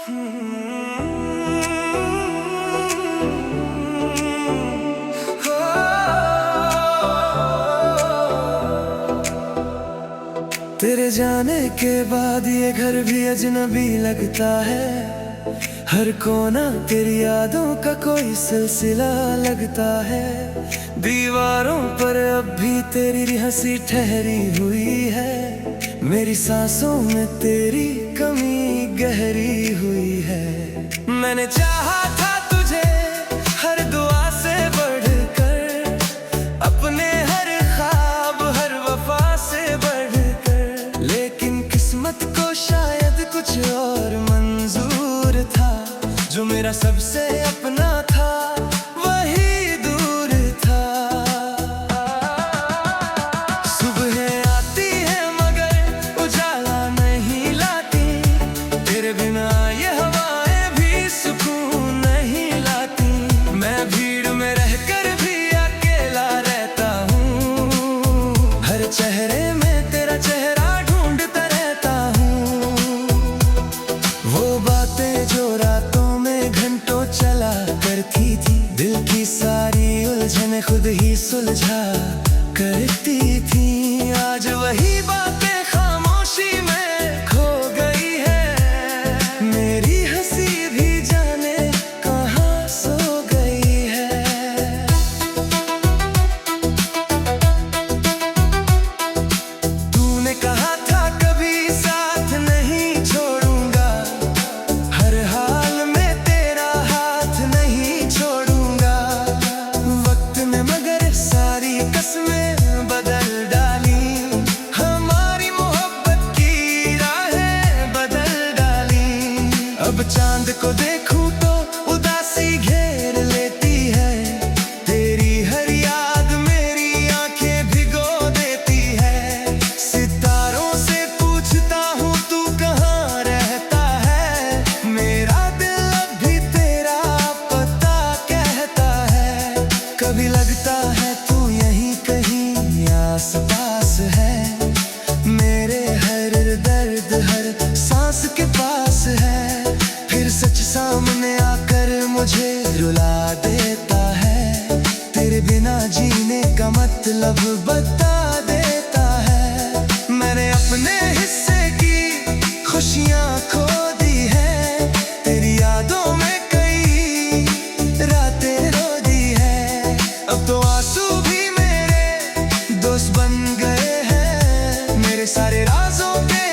तेरे जाने के बाद ये घर भी अजनबी लगता है। हर कोना तेरी यादों का कोई सिलसिला लगता है। दीवारों पर अब भी तेरी हंसी ठहरी हुई है। मेरी सांसों में तेरी कमी गहरी हुई है। मैंने चाहा था तुझे हर दुआ से बढ़कर, अपने हर ख्वाब हर वफा से बढ़कर, लेकिन किस्मत को शायद कुछ और मंजूर था। जो मेरा सबसे अपना था वही दूर था। सुबह आती है मगर उजाला नहीं लाती, तेरे बिना ये हवाएं भी सुकून नहीं लाती। मैं भीड़ में रहकर भी अकेला रहता हूँ, हर चेहरे में तेरा चेहरा ढूंढता रहता हूँ। वो बातें जो रातों में घंटों चला करती थी, दिल की सारी उलझन खुद ही सुलझा करती थी। आज वही बातें खामोशी में खो गई है। मेरी हंसी भी जाने कहाँ सो गई है। तूने कहा था कभी साथ नहीं छोड़ूंगा, हर हाल में तेरा हाथ नहीं छोड़ूंगा। वक्त ने मगर सारी कस्में बदल डाली, हमारी मोहब्बत की राहें बदल डाली। अब चांद को देखूं तो उदासी घेर लेती है। तेरी हर याद मेरी आंखें भिगो देती है। सितारों से पूछता हूँ तू कहाँ रहता है, मेरा दिल अब भी तेरा पता कहता है। कभी लगता है तू यहीं कहीं आस पास है, मेरे हर दर्द हर सांस के पास है। फिर सच सामने आकर मुझे रुला देता है, तेरे बिना जीने का मतलब बता देता है। मैंने अपने हिस्से की खुशियाँ खो दी है, तेरी यादों में कई रातें रो दी है। अब तो आंसू भी मेरे दोस्त बन गए हैं, मेरे सारे राजों के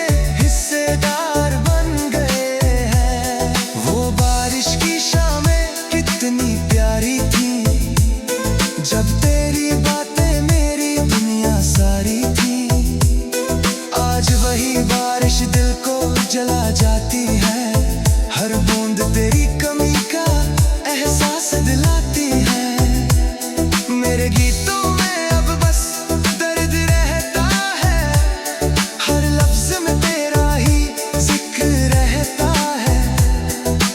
हिस्सेदार बन गए हैं। वो बारिश की शामें कितनी प्यारी थी, जब तेरी बातें मेरी दुनिया सारी थी। आज वही बारिश दिल को जला जाती है, हर बूंद तेरी कमी का एहसास दिलाती है। मेरे गीतों में अब बस दर्द रहता है, हर लफ्ज में तेरा ही जिक्र रहता है।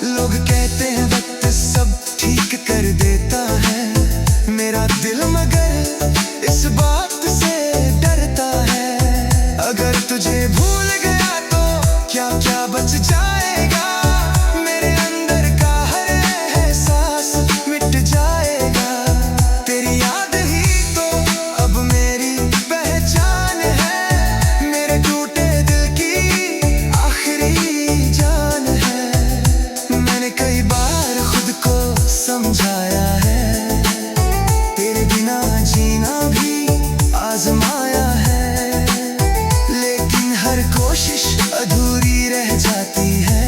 लोग कहते हैं वक्त सब ठीक कर देता है, मेरा दिल मगर इस बात से डरता है। अगर तुझे भूल गया तो क्या क्या बच जाएगा, मेरे अंदर का हर एहसास मिट जाएगा। तेरी याद ही तो अब मेरी पहचान है, मेरे टूटे दिल की आखिरी जान है। मैंने कई बार खुद को समझाया है, तेरे बिना जीना भी आजमाया है, लेकिन हर कोशिश अधूरी रह जाती है।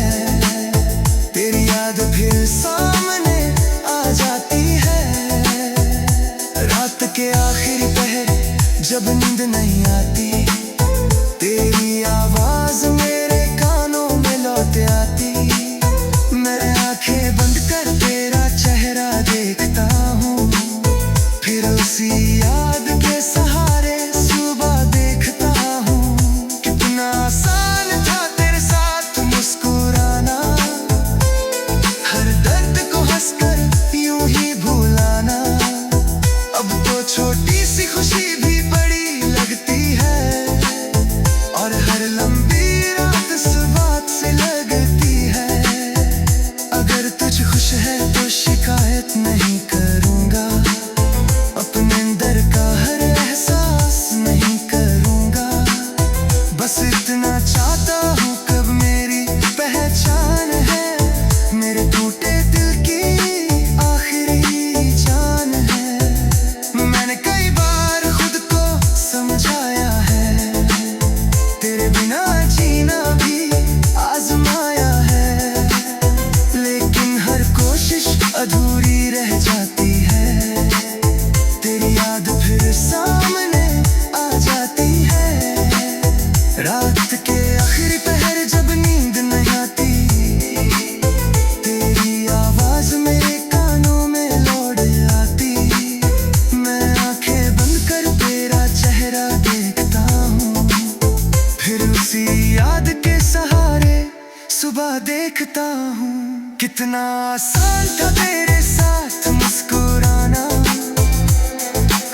सुबह देखता हूँ कितना आसान था तेरे साथ मुस्कुराना,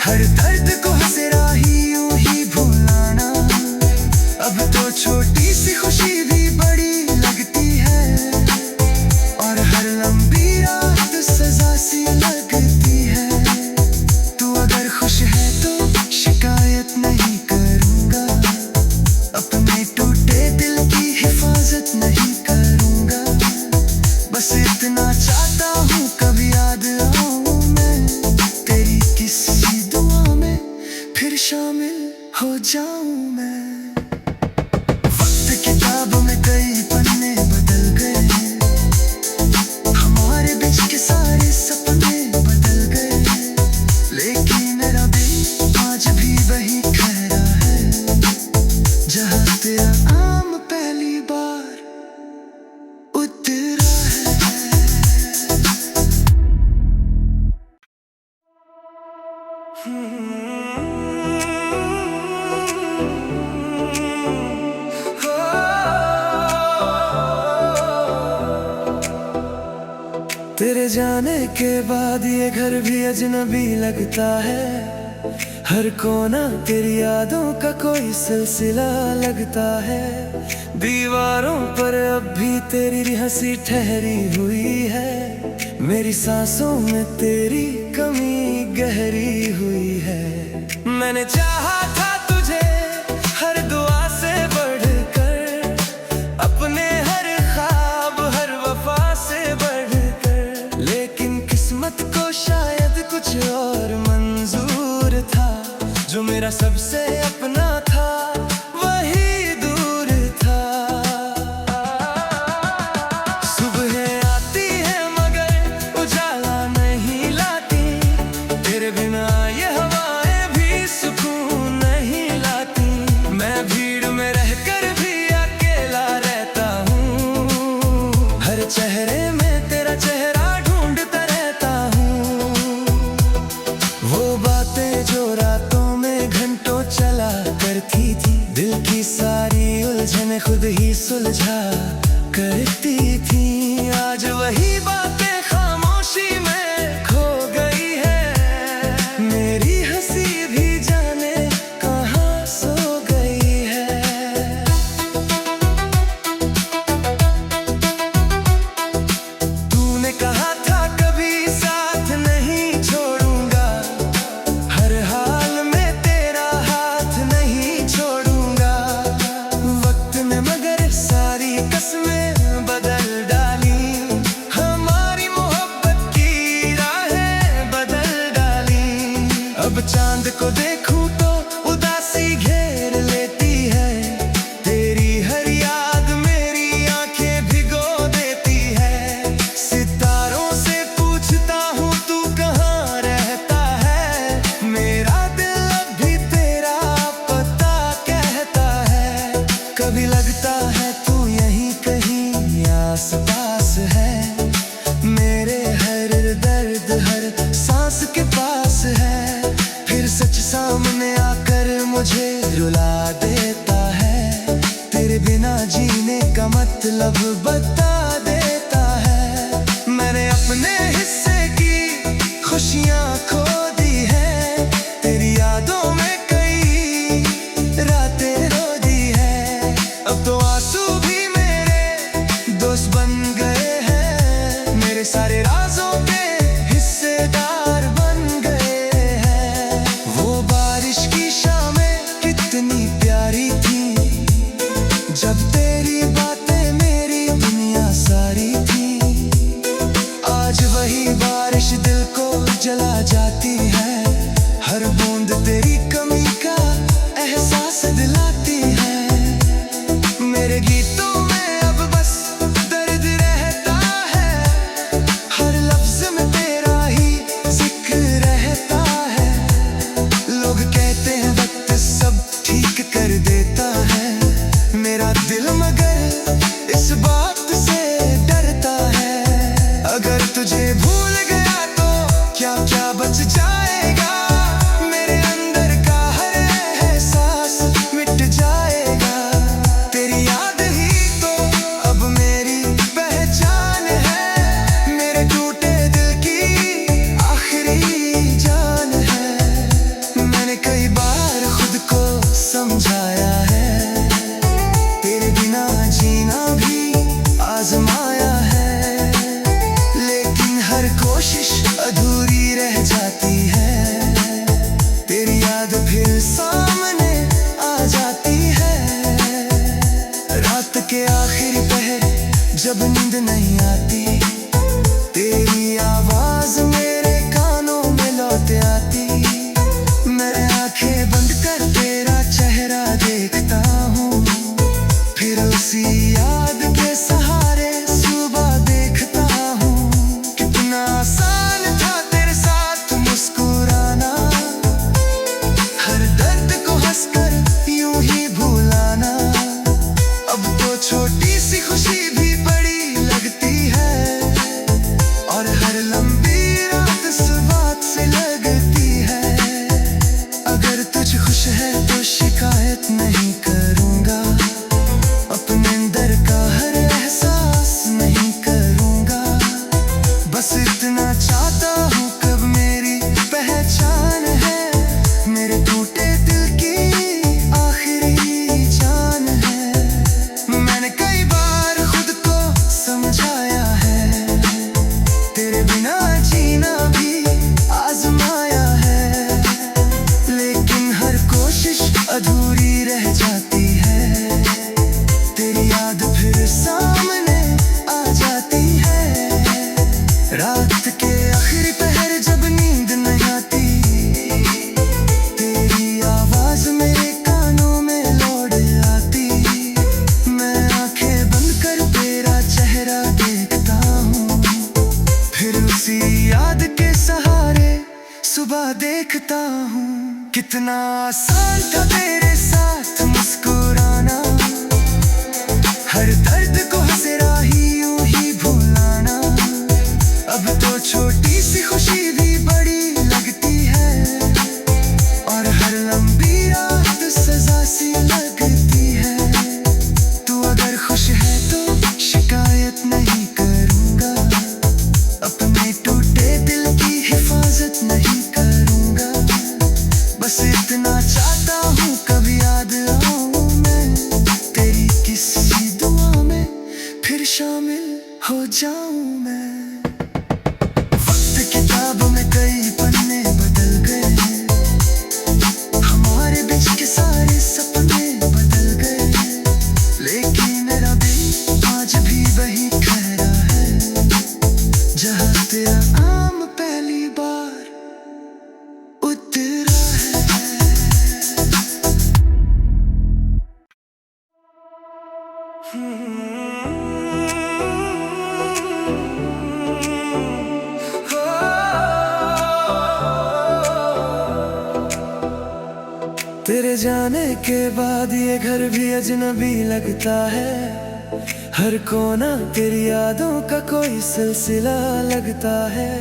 हर दर्द को हंसरा ही यूं ही भुलाना। अब तो छोटी सी खुशी भी बड़ी लगती है, और हर लंबी रात सजा सी लगती है। तू अगर खुश है तो शिकायत नहीं करूँगा, अपने टूटे दिल की हिफाजत नहीं करूँगा। बस इतना चाहता हूँ कभी याद आऊँ मैं तेरी किसी दुआ में, फिर शामिल हो जाऊँ मैं। वक्त किताब में कई पन्ने बदल गए, हमारे बीच के सारे सपने बदल गए, लेकिन मेरा दिल आज भी वही खड़ा है जहाँ तेरा आम पहली बार उतरा तेरे जाने के बाद ये घर भी अजनबी लगता है, हर कोना तेरी यादों का कोई सिलसिला लगता है। दीवारों पर अब भी तेरी हंसी ठहरी हुई है, मेरी सांसों में तेरी कमी गहरी हुई है। मैंने चाहा था तुझे हर दुआ से बढ़कर, अपने हर ख्वाब हर वफा से बढ़कर, लेकिन किस्मत को शायद कुछ और मंजूर था। जो मेरा सबसे अपना था वही दूर था। सुबह आती है मगर उजाला नहीं लाती, तेरे बिना ये हवाएं भी सुकून नहीं लाती। मैं भीड़ में रहकर भी अकेला रहता हूँ, हर चेहरे में तेरा चेहरा ढूंढता रहता हूँ। वो बातें जो रातों में घंटों चला करती थी, दिल की सारी उलझन खुद ही सुलझा करती थी। आज वही बातें खामोशी में खो गई है, मेरी हंसी भी जाने कहाँ सो गई है। तूने कहा था कभी साथ नहीं छोड़ूंगा, हर हाल में तेरा हाथ नहीं छोड़ूंगा। वक्त ने मगर सारी कस्में बदल डाली, हमारी मोहब्बत की राहें बदल डाली। अब चांद को देखूं तो उदासी घेर लेती है, तेरी हर याद मेरी आंखें भिगो देती है। सितारों से पूछता हूँ तू कहाँ रहता है, मेरा दिल अब भी तेरा पता कहता है। कभी लगता है तू यहीं कहीं आस पास है, मेरे हर दर्द हर सांस के पास है। फिर सच सामने आकर मुझे रुला देता है, तेरे बिना जीने का मतलब बता देता है। मैंने अपने हिस्से की खुशियाँ खो दी है, तेरी यादों में कई रातें रो दी है। अब तो आंसू भी मेरे दोस्त बन गए हैं, मेरे सारे राजों के हिस्सेदार बन गए हैं। वो बारिश की शामें कितनी प्यारी थी, जब तेरी बातें मेरी दुनिया सारी थी। आज वही बारिश दिल को जला जाती है, हर बूंद तेरी कमी का एहसास दिलाती है। मेरे गीतों में अब बस दर्द रहता है, हर लफ्ज में तेरा ही जिक्र रहता है। लोग कहते हैं वक्त सब ठीक कर देता है, मेरा दिल मगर इस बात से डरता है। अगर तुझे भूल गया तो क्या क्या बच जा आखिरी पहर जब नींद नहीं आती, तेरी आवाज मेरे कानों में लौट आती। मैं आंखें बंद कर तेरा चेहरा देखता हूँ, फिर उसी याद के सहारे सुबह देखता हूँ। कितना आसान था तेरे साथ मुस्कुराना, हर दर्द को हंसकर यूं ही भुलाना। अब तो छोटी सी खुशी भी बड़ी लगती है, और हर लंबी रात इस बात से लगती है। अगर तुझ खुश है तो शिकायत नहीं करूँगा, अपने अंदर का हर एहसास नहीं करूँगा। बस इतना चाहता हूँ कब मेरी पहचान है, मेरे टूटे दिल की आखिरी जान है। मैंने कई बार खुद को समझाया है, तेरे बिना जीना भी आजमाया है, लेकिन हर कोशिश अधूरी रह जाती है। तेरी याद फिर सामने आ जाती है। रात के आखिरी पहर जब नींद नहीं आती, तेरी आवाज मेरे कानों में लौट आती। मैं आंखें बंद कर तेरा चेहरा देखता हूँ, फिर उसी याद के सहारे सुबह देखता हूँ। कितना आसान था तेरे साथ मुस्कुराना, हर दर्द को हंसरा ही यूं ही भुलाना। अब तो छोटी सी खुशी भी बड़ी लगती है, और हर लंबी रात सजा सी लगती है। तू अगर खुश है तो शिकायत नहीं करूँगा, अपने टूटे दिल की हिफाजत नहीं करूँगा। बस इतना चाहता हूँ कभी याद आऊँ मैं तेरी किसी दुआ में, फिर शामिल हो जाऊँ मैं। वक्त किताब में कई पन्ने बदल गए, हमारे बीच के सारे सपने बदल गए, लेकिन मेरा दिल आज भी वही ठहरा है, जहाँ तेरा नाम पहली बार उतरा है। तेरे जाने के बाद ये घर भी अजनबी लगता है, हर कोना तेरी यादों का कोई सिलसिला लगता है।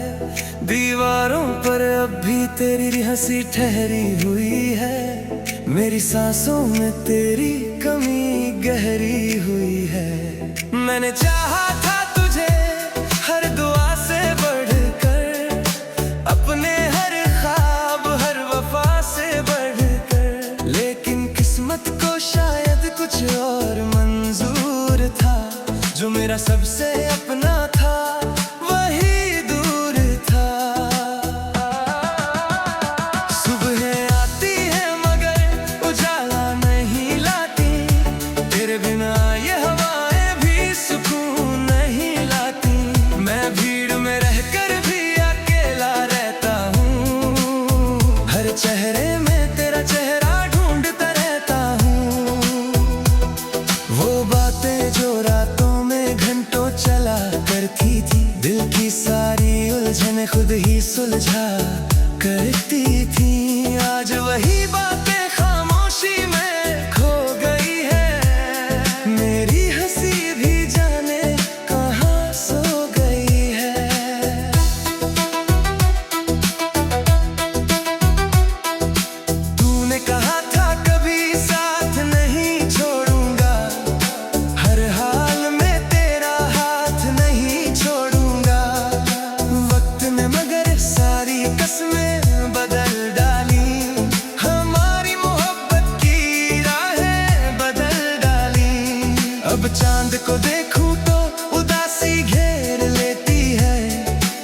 दीवारों पर अब भी तेरी हंसी ठहरी हुई है, मेरी सांसों में तेरी कमी गहरी हुई है। मैंने चाहा था तुझे हर दुआ से बढ़कर, अपने हर ख्वाब हर वफा से बढ़कर, लेकिन किस्मत को शायद कुछ और मंजूर था। जो मेरा सबसे अपना था वही दूर था। सुबह आती है मगर उजाला नहीं लाती, तेरे बिना ये हवाएं भी सुकून नहीं लाती। मैं भीड़ में रहकर भी अकेला रहता हूँ, हर चेहरे में तेरा चेहरा ढूंढता रहता हूँ। वो बातें जो रातों में घंटों चला करती थी, दिल की सारी उलझन खुद ही सुलझा करती थी। आज वही बातें खामोशी में खो गई है, मेरी हंसी भी जाने कहाँ सो गई है। तूने कहा था कभी साथ नहीं छोड़ूंगा, हर हाल में तेरा हाथ नहीं छोड़ूंगा। वक्त ने मगर सारी कसमें बदल डाली, हमारी मोहब्बत की राहें बदल डाली। अब चांद को देखूं तो उदासी घेर लेती है,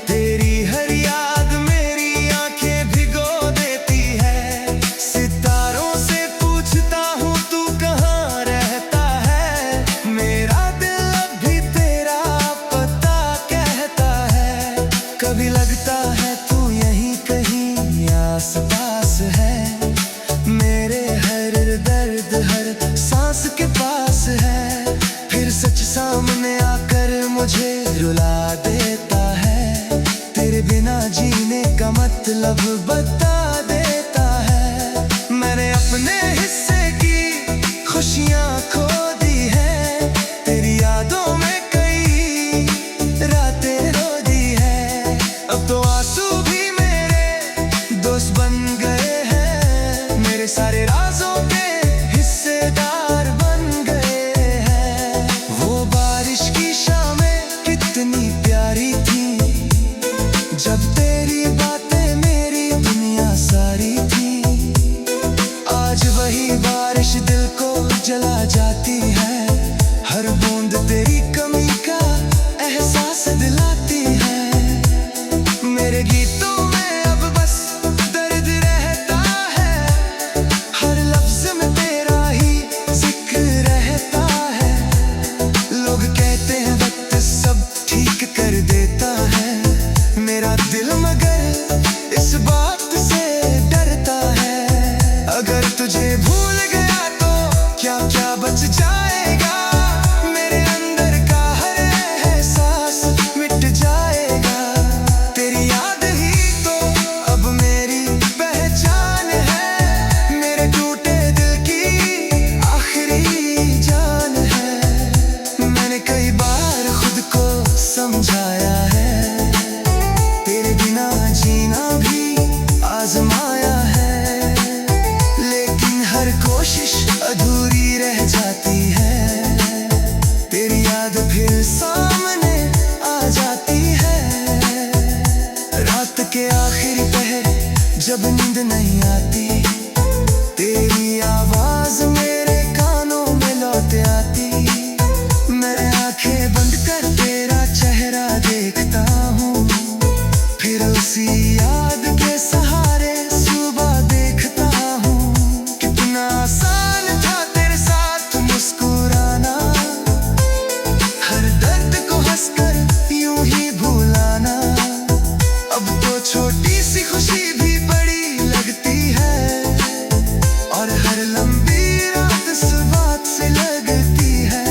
तेरी हर याद मेरी आंखें भिगो देती है। सितारों से पूछता हूँ तू कहाँ रहता है, मेरा दिल सामने आकर मुझे रुला देता है, तेरे बिना जीने का मतलब बता देता है। मैंने अपने हिस्से की खुशियाँ खो दी है, तेरी यादों में कई रातें रो दी है। अब तो आंसू भी मेरे दोस्त बन गए हैं, मेरे सारे राजों के हिस्सेदार बन गए हैं। वो बारिश की शामें कितनी प्यारी थी, जब तेरी बातें मेरी दुनिया सारी थी। आज वही बारिश दिल को जला जाती है, हर बूंद तेरी कमी का एहसास दिलाती है। मेरे गीतों में अब बस दर्द रहता है, हर लफ्ज में तेरा ही जिक्र रहता है। लोग कहते हैं वक्त सब ठीक कर देता है, मेरा दिल मगर इस बात से डरता है। अगर तुझे भूल गया तो क्या क्या बच जाएगा, मेरे अंदर का हर एहसास मिट जाएगा। तेरी याद ही तो अब मेरी पहचान है, मेरे टूटे दिल की आखिरी जान है। मैंने कई बार खुद को समझाया है, तेरे बिना जीना भी आजमाया है, लेकिन हर कोशिश अधूरी रह जाती है। तेरी याद फिर सामने आ जाती है, रात के आखिरी पहर जब नींद नहीं आती, तेरी आवाज मेरे कानों में लौट आती। मैं आंखें बंद कर तेरा चेहरा देखता हूँ, फिर उसी याद के सहारे सुबह देखता हूँ। कितना आसान था तेरे साथ मुस्कुराना, हर दर्द को हंसकर यूं ही भुलाना। अब तो छोटी सी खुशी भी बड़ी लगती है, और हर लंबी रात इस बात से लगती है।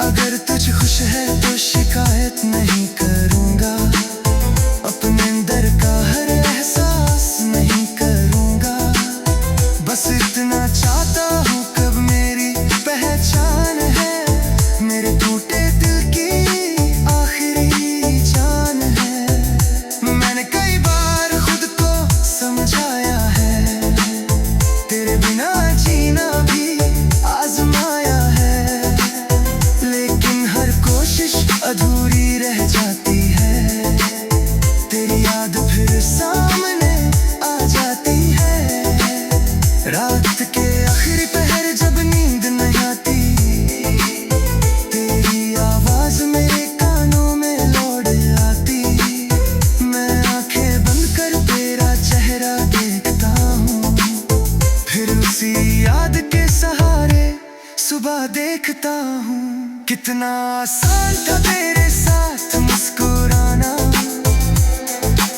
अगर तुझ खुश है तो शिकायत नहीं करूँगा, अपने अंदर का हर एहसास नहीं करूँगा। बस इतना चाहता हूँ कब मेरी पहचान है, मेरे टूटे दिल की आखिरी जान है। मैंने कई बार खुद को समझाया है, तेरे बिना जीना भी आजमाया है, लेकिन हर कोशिश अधूरी रह जाती है। तेरी याद फिर सामने आ जाती है, रात के आखिरी पहर जब नींद नहीं आती, तेरी आवाज मेरे कानों में लौट आती। मैं आंखें बंद कर तेरा चेहरा देखता हूँ, फिर उसी याद के सहारे सुबह देखता हूँ। कितना आसान था तेरे साथ मुस्कुराना,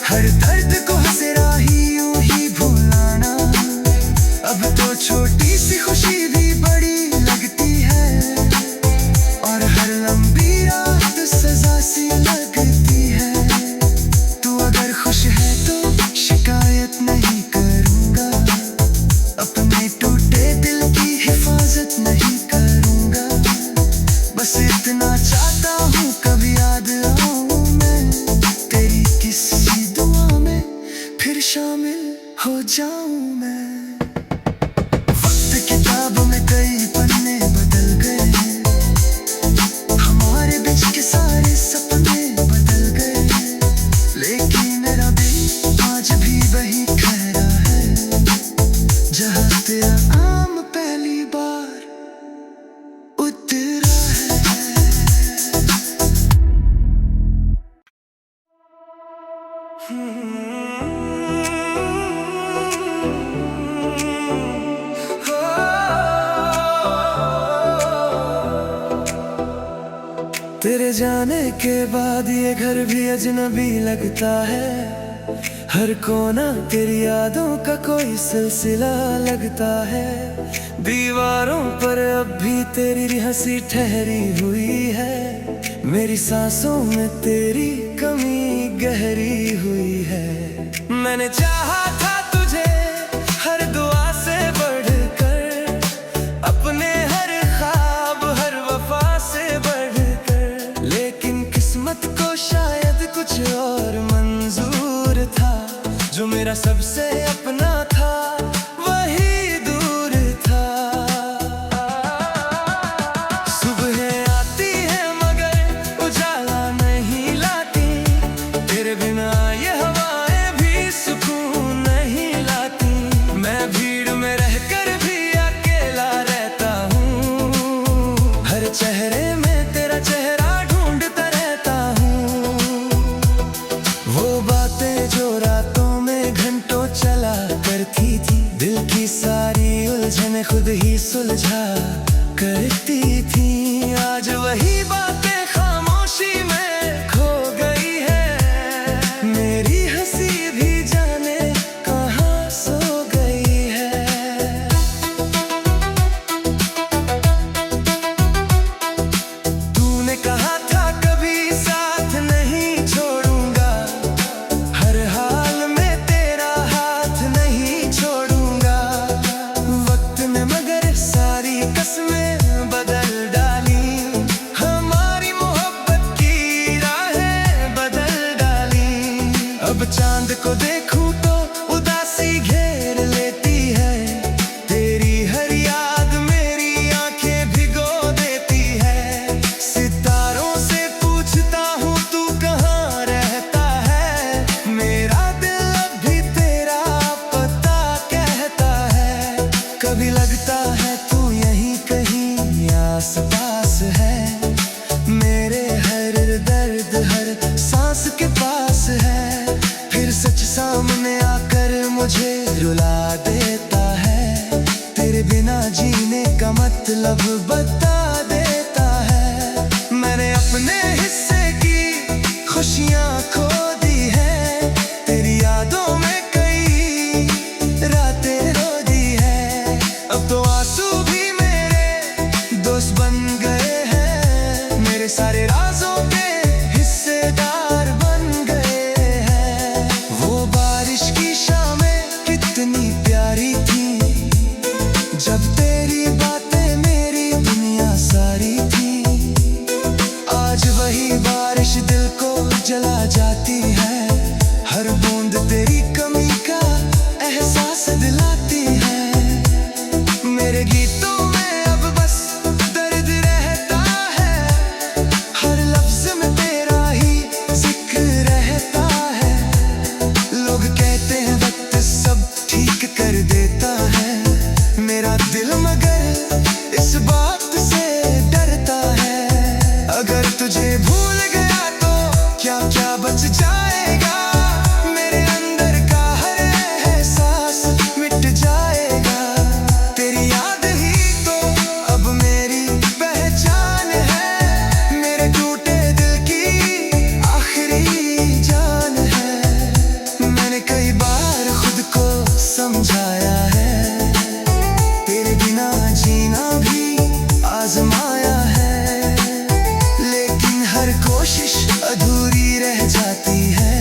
हर दर्द को हंसरा ही यूं ही भुलाना। अब तो छोटी सी खुशी भी बड़ी लगती है, और हर लंबी रात सजा सी लगती है। तू अगर खुश है तो शिकायत नहीं करूँगा, अपने टूटे दिल की हिफाजत नहीं करूँगा। बस इतना चाहता हूँ कभी याद आऊँ मैं, तेरी किसी दुआ में फिर शामिल हो जाऊँ मैं। वक्त किताब में कई पन्ने बदल गए, हमारे बीच के सारे सपने बदल गए, लेकिन मेरा दिल आज भी वही ठहरा है, जहाँ तेरा नाम पहली बार उतरा है। तेरे जाने के बाद ये घर भी अजनबी लगता है, हर कोना तेरी यादों का कोई सिलसिला लगता है। दीवारों पर अब भी तेरी हंसी ठहरी हुई मेरी सांसों में तेरी कमी गहरी हुई है। मैंने चाहा था तुझे हर दुआ से बढ़कर, अपने हर ख्वाब हर वफा से बढ़कर, लेकिन किस्मत को शायद कुछ और मंजूर था। जो मेरा सबसे अपना था वही दूर था। सुबह आती है मगर उजाला नहीं लाती, तेरे बिना ये हवाएं भी सुकून नहीं लाती। मैं भीड़ में रहकर भी अकेला रहता हूँ, हर चेहरे में तेरा चेहरा ढूंढता रहता हूँ। वो बातें जो रातों में घंटों चला करती थी, दिल की सारी उलझन खुद ही सुलझा करती थी। आज वही बातें खामोशी में खो गई है, मेरी हंसी भी जाने कहाँ सो गई है। तूने कहा था कभी साथ नहीं छोड़ूंगा, हर हाल में तेरा हाथ नहीं छोड़ूंगा। वक्त ने मगर सारी कसमें बदल डाली, हमारी मोहब्बत की राहें बदल डाली। अब चांद को देखूं तो उदासी घेर लेती है, तेरी हर याद मेरी आंखें भिगो देती है। सितारों से पूछता हूँ तू कहाँ रहता है, मेरा दिल अब भी तेरा पता कहता है। कभी लगता है तू यहीं कहीं आस पास है, मेरे हर दर्द हर सांस के पास है। फिर सच सामने आकर मुझे रुला देता है, तेरे बिना जीने का मतलब बता देता है। मैंने अपने हिस्से की खुशियाँ खो दी है, तेरी यादों में कई रातें रो दी है। अब तो आंसू भी मेरे दोस्त बन गए हैं, मेरे सारे राजों के हिस्सेदार बन गए हैं। वो बारिश की शामें कितनी प्यारी थी, जब तेरी बातें मेरी दुनिया सारी थी। आज वही बारिश दिल को जला जाती है, हर बूंद तेरी कमी का एहसास दिलाती है। मेरे गीतों में अब बस दर्द रहता है, हर लफ्ज में तेरा ही जिक्र रहता है। लोग कहते हैं वक्त सब ठीक कर देता है, मेरा दिल मगर इस बात से डरता है। अगर तुझे भूल गया तो क्या क्या बच जाएगा, मेरे अंदर का हर एहसास मिट जाएगा। तेरी याद ही तो अब मेरी पहचान है, मेरे टूटे दिल की आखिरी जान है। मैंने कई बार खुद को समझाया है, तेरे बिना जीना भी आजमाया है, लेकिन हर कोशिश अधूरी रह जाती है।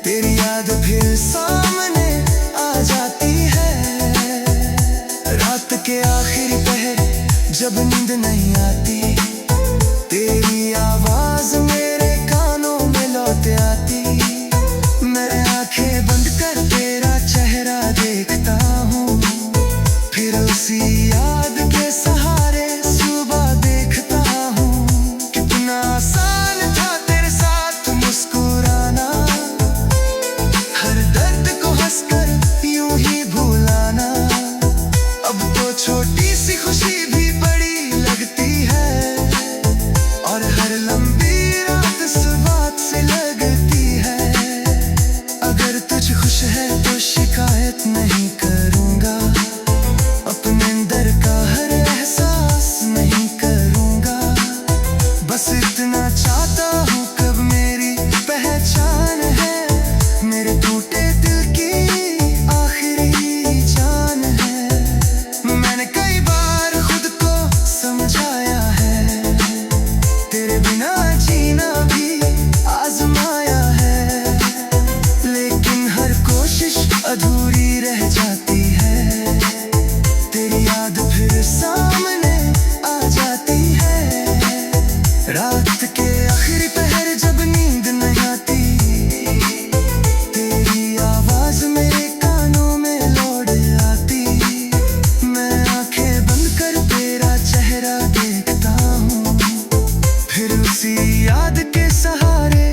तेरी याद फिर सामने आ जाती है, रात के आखिरी पहर जब नींद नहीं आती, तेरी आवाज मेरे कानों में लौट आती। मैं आंखें बंद कर तेरा चेहरा देखता हूँ, फिर उसी याद के सहारे सुबह देखता हूँ। कितना आसान था तेरे साथ मुस्कुराना, हर दर्द को हंसकर यूं ही भुलाना। अब तो छोटी सी खुशी भी बड़ी लगती है, और हर लंबी रात इस बात से लगती है। अगर तुझ खुश है तो शिकायत नहीं करूँगा, अपने अंदर का हर एहसास नहीं करूँगा। बस इतना चाहता हूँ कब मेरी पहचान है, मेरे टूटे दिल की आखिरी जान है। मैंने कई बार खुद को समझाया है, तेरे बिना रात के आखिरी पहर जब नींद नहीं आती, तेरी आवाज मेरे कानों में लौट आती। मैं आंखें बंद कर तेरा चेहरा देखता हूँ, फिर उसी याद के सहारे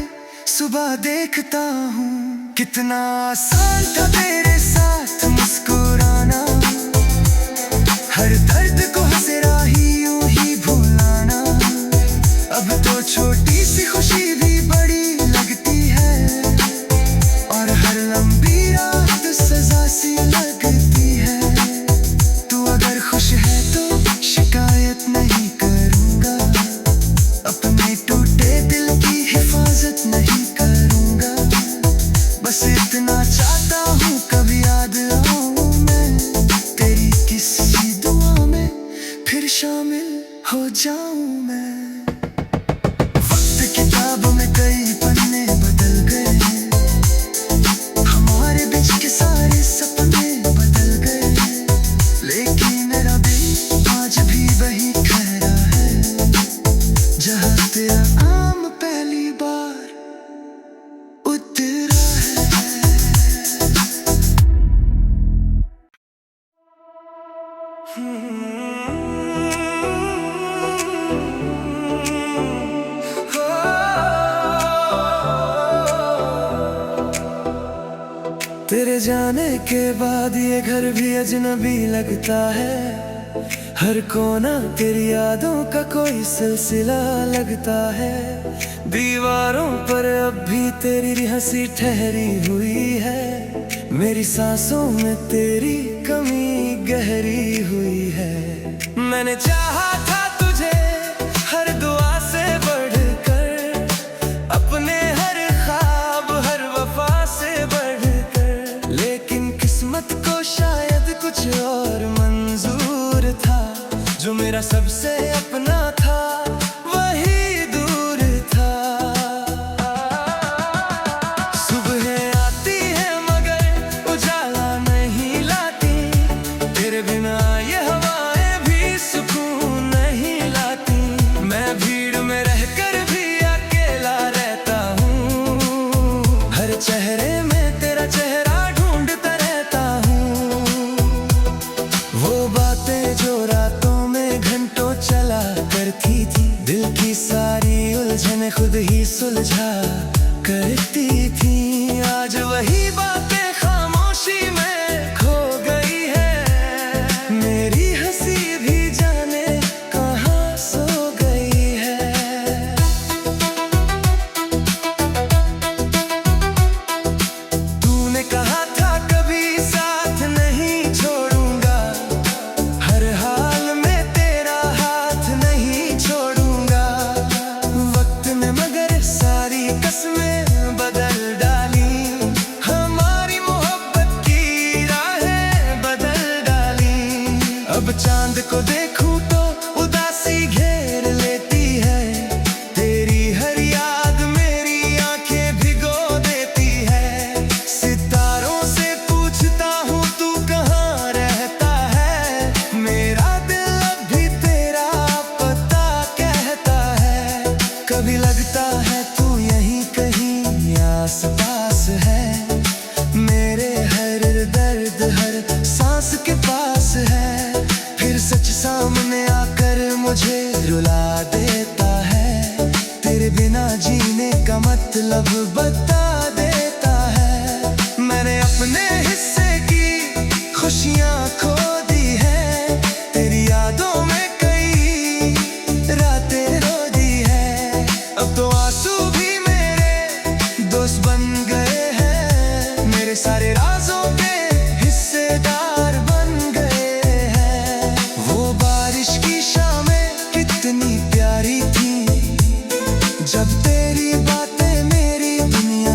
सुबह देखता हूँ। कितना आसान था तेरे साथ मुस्कुराना, हर दर्द को हंसरा ही यूं ही भुलाना। अब तो छोटी सी खुशी भी बड़ी लगती है, और हर लंबी रात सजा सी लगती है। तू अगर खुश है तो शिकायत नहीं करूँगा, अपने टूटे दिल की हिफाजत नहीं करूँगा। बस इतना चाहता हूँ कभी याद आऊँ मैं तेरी किसी दुआ में, फिर शामिल हो जाऊँ मैं। वक्त किताबों में कई पन्ने बदल गए, हमारे बीच के सारे सपने बदल गए, लेकिन मेरा दिल आज भी वही ठहरा है, जहाँ तेरा नाम पहली बार उतरा तेरे जाने के बाद ये घर भी अजनबी लगता है। हर कोना तेरी यादों का कोई सिलसिला लगता है। दीवारों पर अब भी तेरी हंसी ठहरी हुई है, मेरी सांसों में तेरी कमी गहरी हुई है। मैंने चाहा था तुझे हर दुआ से बढ़कर, अपने हर ख्वाब हर वफा से बढ़कर, लेकिन किस्मत को शायद कुछ और मंजूर था। जो मेरा सबसे अपना था वही दूर था। सुबह आती है मगर उजाला नहीं लाती, तेरे बिना ये हवाएं भी सुकून नहीं लाती। मैं भीड़ में रहकर भी अकेला रहता हूँ, हर चेहरे में तेरा चेहरा ढूंढता रहता हूँ। वो बातें जो रातों में घंटों चला करती थी, दिल की सारी उलझन खुद ही सुलझा करती थी। आज वही बातें खामोशी में खो गई है, मेरी हंसी भी जाने कहाँ सो गई है। तूने कहा था कभी साथ नहीं छोड़ूंगा, हर हाल में तेरा हाथ नहीं छोड़ूंगा। वक्त ने मगर सारी कस्में बदल डाली, हमारी मोहब्बत की राहें बदल डाली। अब चांद को देखूं तो उदासी घेर लेती है, तेरी हर याद मेरी आंखें भिगो देती है। सितारों से पूछता हूँ तू कहाँ रहता है, मेरा दिल अब भी तेरा पता कहता है। कभी लगता है तू यहीं कहीं आस पास है, मेरे हर दर्द हर सांस के पास है। फिर सच सामने आकर मुझे रुला देता है, तेरे बिना जीने का मतलब बता देता है। मैंने अपने हिस्से की खुशियाँ खो दी है, तेरी यादों में कई रातें रो दी है। अब तो आंसू भी मेरे दोस्त बन गए हैं, मेरे सारे राजों के हिस्सेदार बन गए हैं। वो बारिश की शामें कितनी प्यारी थी, जब तेरी बातें मेरी दुनिया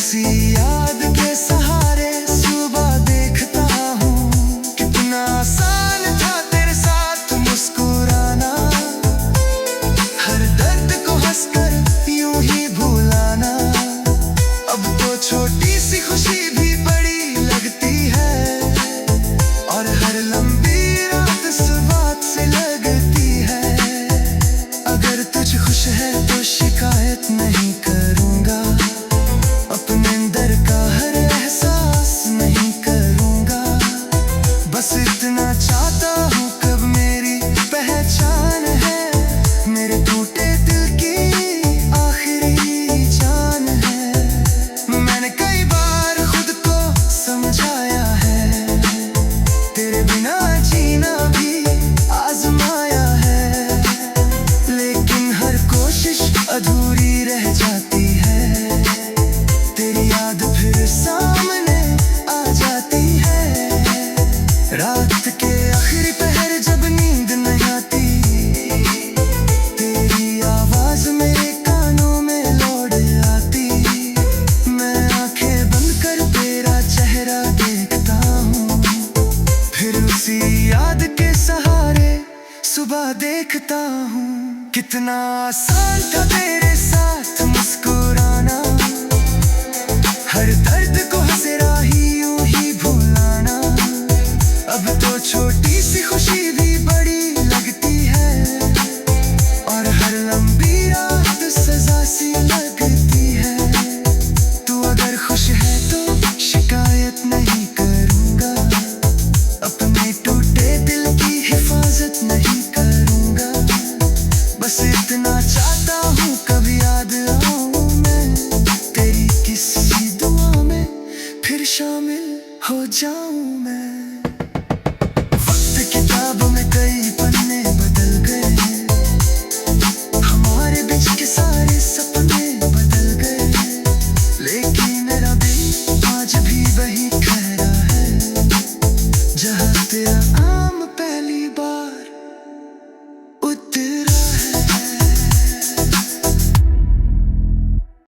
उसी याद के सहारे सुबह देखता हूँ। कितना आसान था तेरे साथ मुस्कुराना, हर दर्द को हंसकर यूं ही भुलाना। अब तो छोटी सी खुशी भी बड़ी लगती है, और हर लंबी रात इस बात से लगती है। अगर तुझ खुश है तो शिकायत नहीं करूँगा, अपने अंदर का हर एहसास नहीं करूँगा। बस इतना चाहता हूँ कब मेरी पहचान है, मेरे टूटे दिल की आखिरी जान है। मैंने कई बार खुद को समझाया है, तेरे बिना जीना भी आजमाया है, लेकिन हर कोशिश अधूरी रह जाती है। तेरी याद फिर सामने आ जाती है। रात के आखिरी पहर जब नींद नहीं आती, तेरी आवाज मेरे कानों में लौट आती। मैं आंखें बंद कर तेरा चेहरा देखता हूँ, फिर उसी याद के सहारे सुबह देखता हूँ। कितना आसान था तेरे साथ मुस्कुराना, हर दर्द को हंसे राही यूं ही भुलाना। अब तो छोटी सी खुशी भी बड़ी लगती है, और हर लंबी रात सजा सी लगती है। तू अगर खुश है तो शिकायत नहीं करूँगा, अपने टूटे दिल की हिफाजत नहीं करूँगा। बस इतना चाहता हूँ कभी याद आऊँ मैं, तेरी किसी दुआ में फिर शामिल हो जाऊँ।